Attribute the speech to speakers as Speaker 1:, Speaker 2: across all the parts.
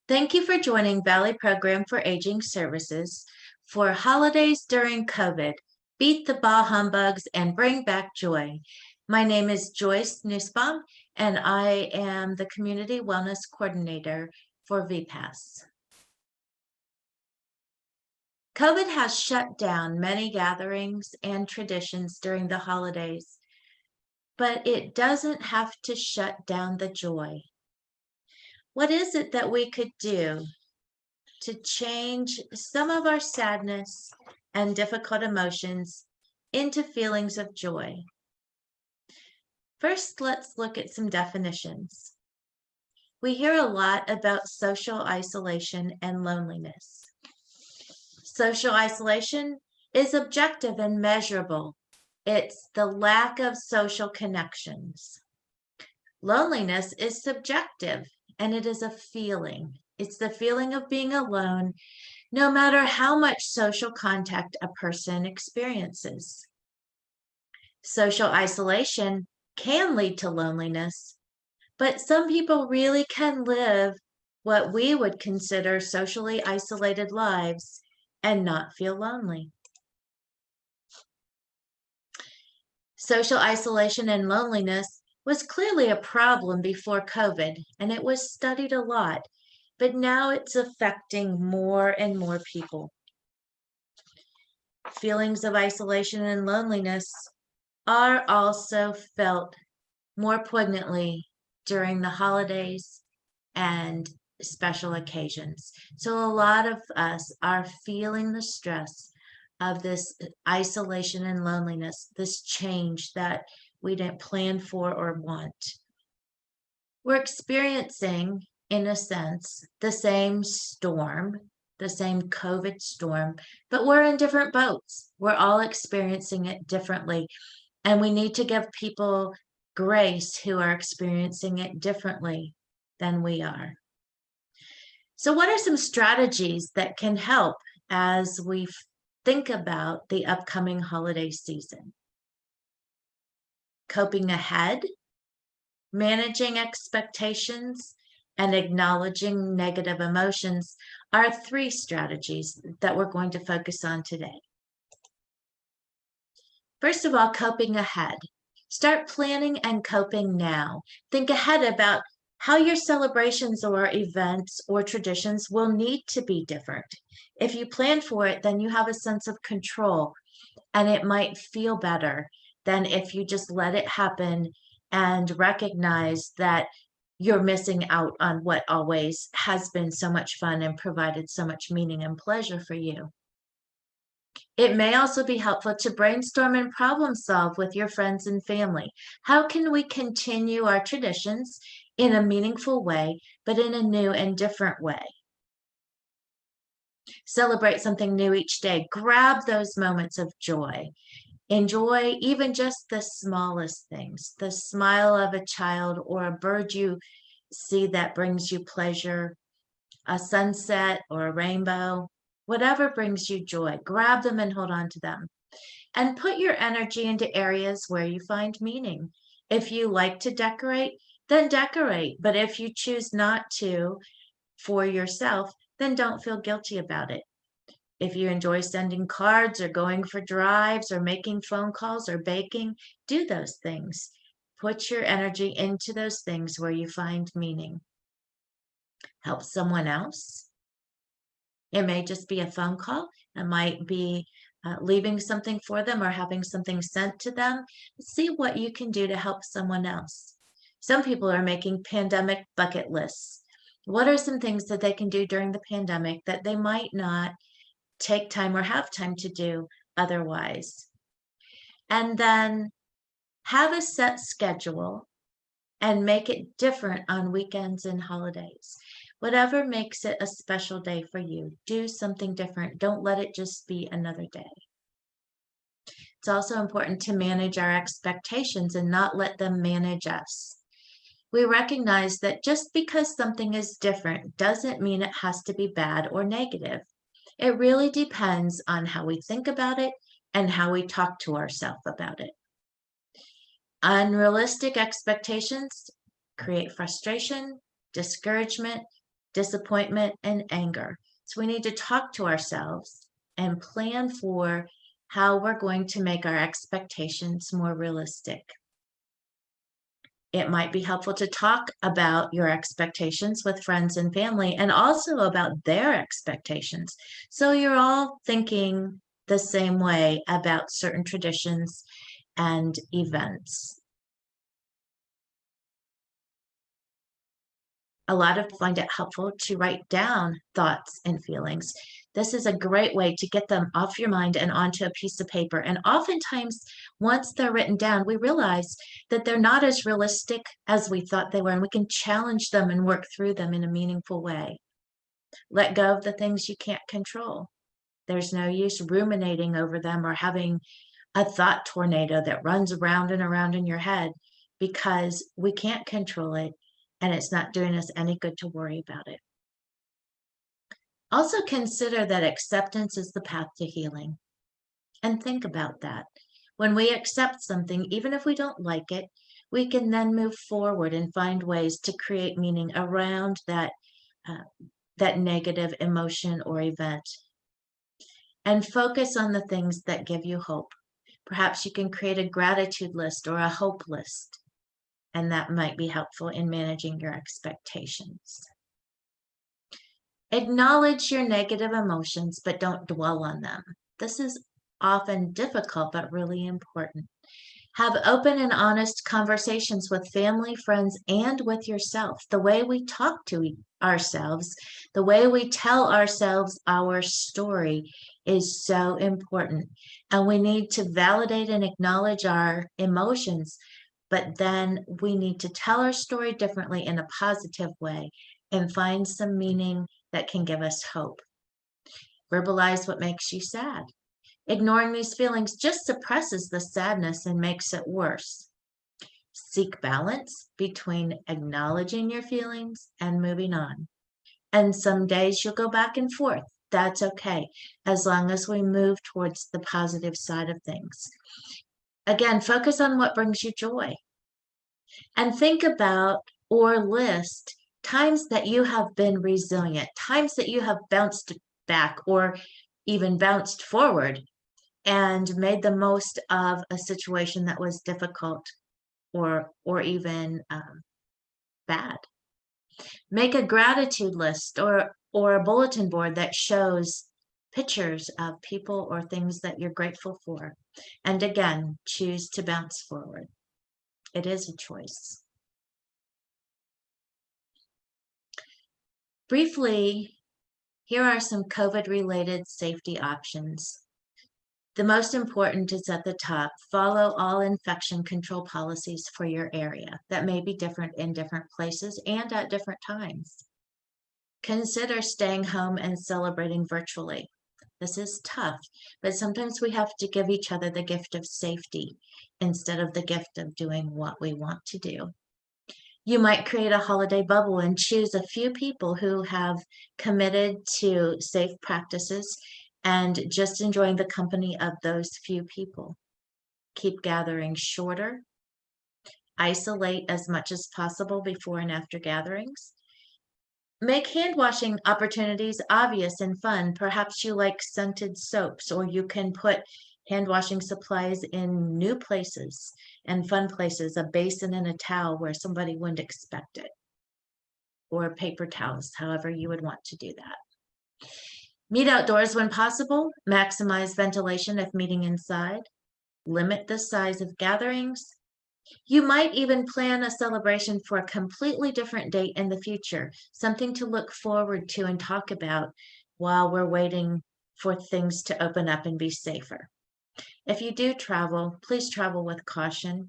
Speaker 1: Thank you for joining Valley Program for Aging Services for Holidays During COVID. Beat the Bah Humbugs and Bring Back Joy. My name is Joyce Nussbaum, and I am the Community Wellness Coordinator for VPAS. COVID has shut down many gatherings and traditions during the holidays, but it doesn't have to shut down the joy. What is it that we could do to change some of our sadness and difficult emotions into feelings of joy? First, let's look at some definitions. We hear a lot about social isolation and loneliness. Social isolation is objective and measurable. It's the lack of social connections. Loneliness is subjective, and it is a feeling. It's the feeling of being alone, no matter how much social contact a person experiences. Social isolation can lead to loneliness, but some people really can live what we would consider socially isolated lives and not feel lonely. Social isolation and loneliness was clearly a problem before COVID, and it was studied a lot, but now it's affecting more and more people. Feelings of isolation and loneliness are also felt more poignantly during the holidays and special occasions. So a lot of us are feeling the stress of this isolation and loneliness, this change that we didn't plan for or want. We're experiencing, in a sense, the same storm, the same COVID storm, but we're in different boats. We're all experiencing it differently, and we need to give people grace who are experiencing it differently than we are. So what are some strategies that can help as we think about the upcoming holiday season? Coping ahead, managing expectations, and acknowledging negative emotions are three strategies that we're going to focus on today. First of all, coping ahead. Start planning and coping now. Think ahead about how your celebrations or events or traditions will need to be different. If you plan for it, then you have a sense of control, and it might feel better than if you just let it happen and recognize that you're missing out on what always has been so much fun and provided so much meaning and pleasure for you. It may also be helpful to brainstorm and problem solve with your friends and family. How can we continue our traditions in a meaningful way, but in a new and different way? Celebrate something new each day. Grab those moments of joy. Enjoy even just the smallest things, the smile of a child or a bird you see that brings you pleasure, a sunset or a rainbow, whatever brings you joy. Grab them and hold on to them. And put your energy into areas where you find meaning. If you like to decorate, then decorate. But if you choose not to for yourself, then don't feel guilty about it. If you enjoy sending cards or going for drives or making phone calls or baking, do those things. Put your energy into those things where you find meaning. Help someone else. It may just be a phone call. It might be leaving something for them or having something sent to them. See what you can do to help someone else. Some people are making pandemic bucket lists. What are some things that they can do during the pandemic that they might not take time or have time to do otherwise? And then have a set schedule and make it different on weekends and holidays. Whatever makes it a special day for you, do something different. Don't let it just be another day. It's also important to manage our expectations and not let them manage us. We recognize that just because something is different doesn't mean it has to be bad or negative. It really depends on how we think about it and how we talk to ourselves about it. Unrealistic expectations create frustration, discouragement, disappointment, and anger. So we need to talk to ourselves and plan for how we're going to make our expectations more realistic. It might be helpful to talk about your expectations with friends and family and also about their expectations. So you're all thinking the same way about certain traditions and events. A lot of people find it helpful to write down thoughts and feelings. This is a great way to get them off your mind and onto a piece of paper. And oftentimes, once they're written down, we realize that they're not as realistic as we thought they were, and we can challenge them and work through them in a meaningful way. Let go of the things you can't control. There's no use ruminating over them or having a thought tornado that runs around and around in your head because we can't control it and it's not doing us any good to worry about it. Also consider that acceptance is the path to healing, and think about that. When we accept something, even if we don't like it, we can then move forward and find ways to create meaning around uh, that negative emotion or event, and focus on the things that give you hope. Perhaps you can create a gratitude list or a hope list, and that might be helpful in managing your expectations. Acknowledge your negative emotions, but don't dwell on them. This is often difficult, but really important. Have open and honest conversations with family, friends, and with yourself. The way we talk to ourselves, the way we tell ourselves our story is so important. And we need to validate and acknowledge our emotions, but then we need to tell our story differently in a positive way and find some meaning that can give us hope. Verbalize what makes you sad. Ignoring these feelings just suppresses the sadness and makes it worse. Seek balance between acknowledging your feelings and moving on. And some days you'll go back and forth. That's okay, as long as we move towards the positive side of things. Again, focus on what brings you joy. And think about or list times that you have been resilient, times that you have bounced back or even bounced forward and made the most of a situation that was difficult or even bad. Make a gratitude list or a bulletin board that shows pictures of people or things that you're grateful for. And again, choose to bounce forward. It is a choice. Briefly, here are some COVID-related safety options. The most important is at the top. Follow all infection control policies for your area that may be different in different places and at different times. Consider staying home and celebrating virtually. This is tough, but sometimes we have to give each other the gift of safety instead of the gift of doing what we want to do. You might create a holiday bubble and choose a few people who have committed to safe practices and just enjoying the company of those few people. Keep gatherings shorter. Isolate as much as possible before and after gatherings. Make hand washing opportunities obvious and fun. Perhaps you like scented soaps, or you can put hand washing supplies in new places and fun places, a basin and a towel where somebody wouldn't expect it, or paper towels, however you would want to do that. Meet outdoors when possible. Maximize ventilation if meeting inside. Limit the size of gatherings. You might even plan a celebration for a completely different date in the future, something to look forward to and talk about while we're waiting for things to open up and be safer. If you do travel, please travel with caution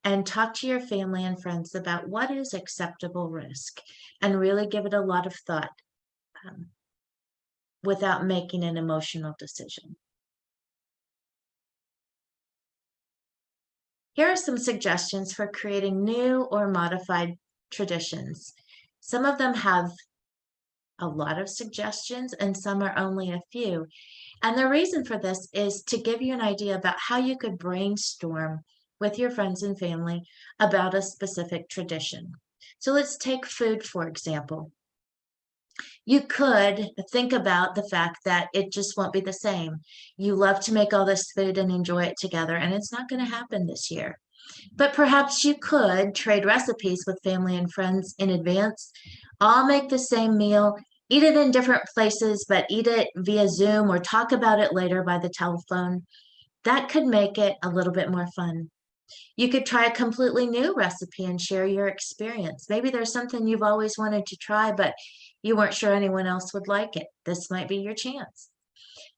Speaker 1: and talk to your family and friends about what is acceptable risk and really give it a lot of thought without making an emotional decision. Here are some suggestions for creating new or modified traditions. Some of them have a lot of suggestions and some are only a few. And the reason for this is to give you an idea about how you could brainstorm with your friends and family about a specific tradition. So let's take food, for example. You could think about the fact that it just won't be the same. You love to make all this food and enjoy it together, and it's not going to happen this year. But perhaps you could trade recipes with family and friends in advance. All make the same meal, eat it in different places, but eat it via Zoom or talk about it later by the telephone. That could make it a little bit more fun. You could try a completely new recipe and share your experience. Maybe there's something you've always wanted to try, but you weren't sure anyone else would like it. This might be your chance.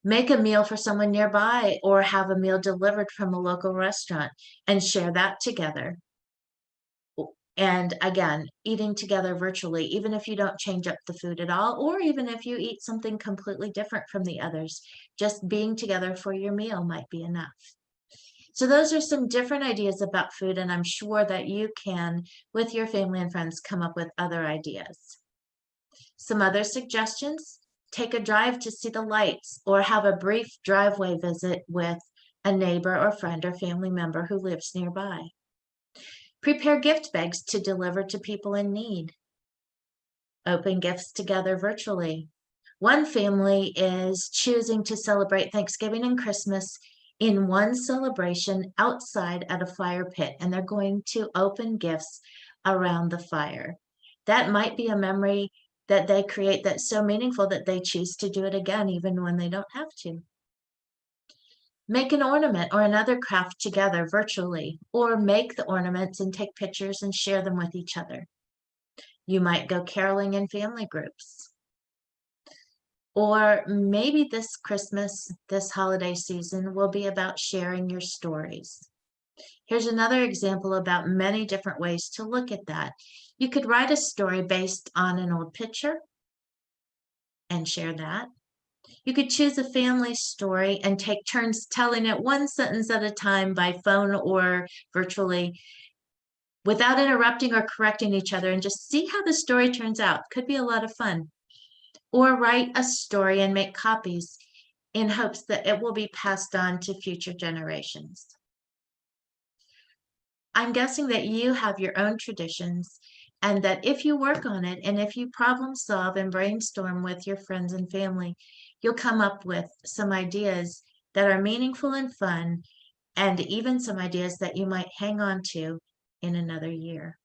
Speaker 1: Make a meal for someone nearby or have a meal delivered from a local restaurant and share that together. And again, eating together virtually, even if you don't change up the food at all, or even if you eat something completely different from the others, just being together for your meal might be enough. So those are some different ideas about food, and I'm sure that you can, with your family and friends, come up with other ideas. Some other suggestions: take a drive to see the lights or have a brief driveway visit with a neighbor or friend or family member who lives nearby. Prepare gift bags to deliver to people in need. Open gifts together virtually. One family is choosing to celebrate Thanksgiving and Christmas in one celebration outside at a fire pit, and they're going to open gifts around the fire. That might be a memory that they create that's so meaningful that they choose to do it again, even when they don't have to. Make an ornament or another craft together virtually, or make the ornaments and take pictures and share them with each other. You might go caroling in family groups. Or maybe this Christmas, this holiday season, will be about sharing your stories. Here's another example about many different ways to look at that. You could write a story based on an old picture and share that. You could choose a family story and take turns telling it one sentence at a time by phone or virtually without interrupting or correcting each other, and just see how the story turns out. Could be a lot of fun. Or write a story and make copies in hopes that it will be passed on to future generations. I'm guessing that you have your own traditions, and that if you work on it and if you problem solve and brainstorm with your friends and family, you'll come up with some ideas that are meaningful and fun, and even some ideas that you might hang on to in another year.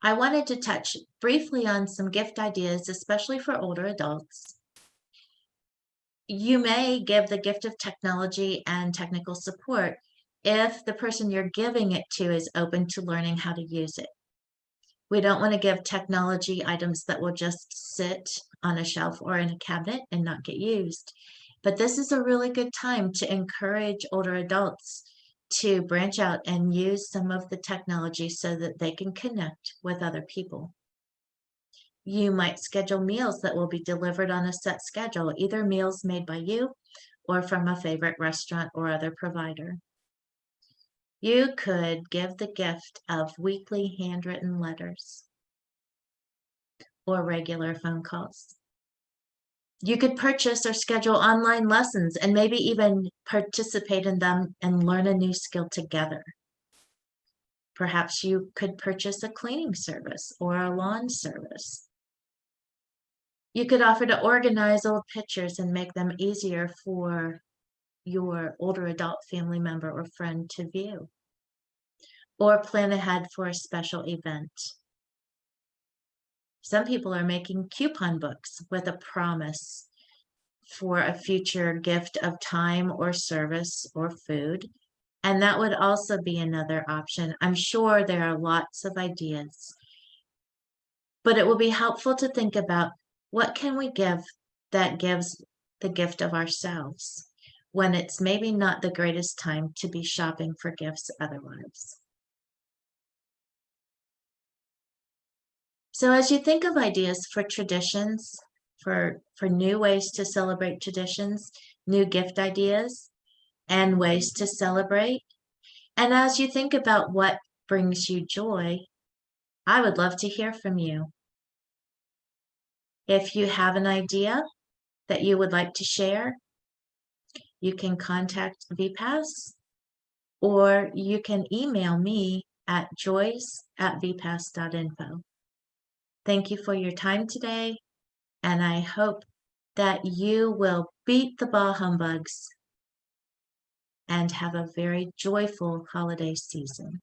Speaker 1: I wanted to touch briefly on some gift ideas, especially for older adults. You may give the gift of technology and technical support if the person you're giving it to is open to learning how to use it. We don't want to give technology items that will just sit on a shelf or in a cabinet and not get used. But this is a really good time to encourage older adults to branch out and use some of the technology so that they can connect with other people. You might schedule meals that will be delivered on a set schedule, either meals made by you or from a favorite restaurant or other provider. You could give the gift of weekly handwritten letters or regular phone calls. You could purchase or schedule online lessons and maybe even participate in them and learn a new skill together. Perhaps you could purchase a cleaning service or a lawn service. You could offer to organize old pictures and make them easier for your older adult family member or friend to view. Or plan ahead for a special event. Some people are making coupon books with a promise for a future gift of time or service or food. And that would also be another option. I'm sure there are lots of ideas, but it will be helpful to think about what can we give that gives the gift of ourselves when it's maybe not the greatest time to be shopping for gifts otherwise. So as you think of ideas for traditions, for new ways to celebrate traditions, new gift ideas, and ways to celebrate, and as you think about what brings you joy, I would love to hear from you. If you have an idea that you would like to share, you can contact VPAS, or you can email me at joyce@vpas.info. Thank you for your time today, and I hope that you will beat the bah humbugs and have a very joyful holiday season.